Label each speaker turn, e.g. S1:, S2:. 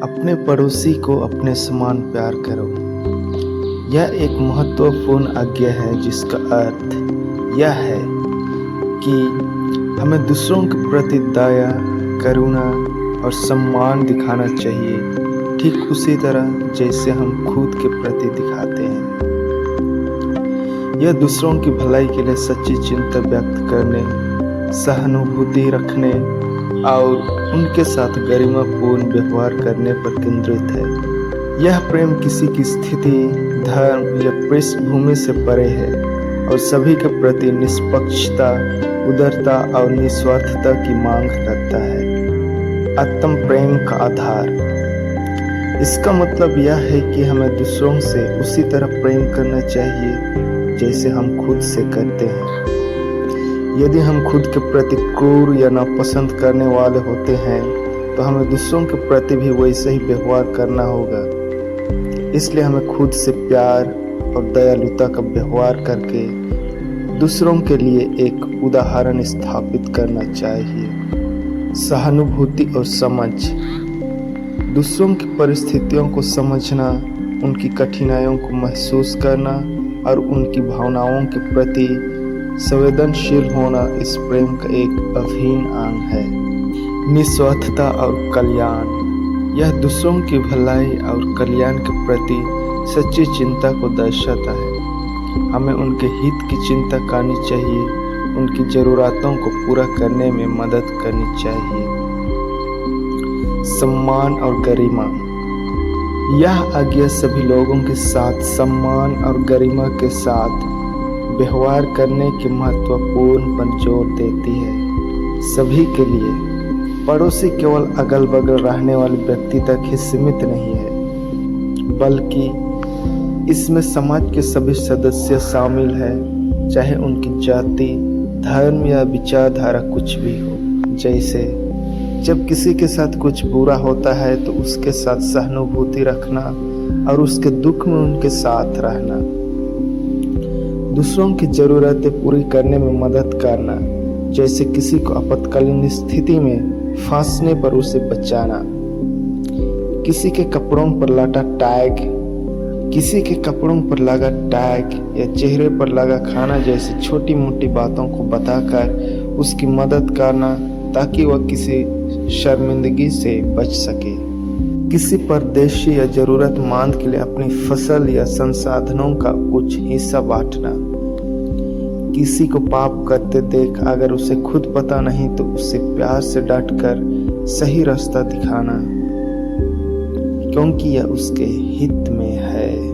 S1: अपने पड़ोसी को अपने समान प्यार करो। यह एक महत्वपूर्ण आज्ञा है जिसका अर्थ यह है कि हमें दूसरों के प्रति दया, करुणा और सम्मान दिखाना चाहिए, ठीक उसी तरह जैसे हम खुद के प्रति दिखाते हैं। यह दूसरों की भलाई के लिए सच्ची चिंता व्यक्त करने, सहानुभूति रखने और उनके साथ गरिमापूर्ण व्यवहार करने पर केंद्रित है। यह प्रेम किसी की स्थिति, धर्म या पृष्ठभूमि से परे है और सभी के प्रति निष्पक्षता, उदारता और निस्वार्थता की मांग करता है। आत्म प्रेम का आधार। इसका मतलब यह है कि हमें दूसरों से उसी तरह प्रेम करना चाहिए जैसे हम खुद से करते हैं। यदि हम खुद के प्रति क्रूर या नापसंद करने वाले होते हैं तो हमें दूसरों के प्रति भी वैसे ही व्यवहार करना होगा। इसलिए हमें खुद से प्यार और दयालुता का व्यवहार करके दूसरों के लिए एक उदाहरण स्थापित करना चाहिए। सहानुभूति और समझ। दूसरों की परिस्थितियों को समझना, उनकी कठिनाइयों को महसूस करना और उनकी भावनाओं के प्रति संवेदनशील होना इस प्रेम का एक अभिन्न अंग है। निस्वार्थता और कल्याण। यह दूसरों की भलाई और कल्याण के प्रति सच्ची चिंता को दर्शाता है। हमें उनके हित की चिंता करनी चाहिए, उनकी ज़रूरतों को पूरा करने में मदद करनी चाहिए। सम्मान और गरिमा। यह आज्ञा सभी लोगों के साथ सम्मान और गरिमा के साथ व्यवहार करने के महत्वपूर्ण पर जोर देती है। सभी के लिए। पड़ोसी केवल अगल बगल रहने वाले व्यक्ति तक ही सीमित नहीं है, बल्कि इसमें समाज के सभी सदस्य शामिल हैं, चाहे उनकी जाति, धर्म या विचारधारा कुछ भी हो। जैसे जब किसी के साथ कुछ बुरा होता है तो उसके साथ सहानुभूति रखना और उसके दुख में उनके साथ रहना। दूसरों की ज़रूरतें पूरी करने में मदद करना, जैसे किसी को आपातकालीन स्थिति में फंसने पर उसे बचाना। किसी के कपड़ों पर लगा टैग या चेहरे पर लगा खाना जैसी छोटी मोटी बातों को बताकर उसकी मदद करना ताकि वह किसी शर्मिंदगी से बच सके। किसी परदेशी या जरूरतमंद के लिए अपनी फसल या संसाधनों का कुछ हिस्सा बांटना। किसी को पाप करते देख अगर उसे खुद पता नहीं तो उसे प्यार से डांटकर सही रास्ता दिखाना, क्योंकि यह उसके हित में है।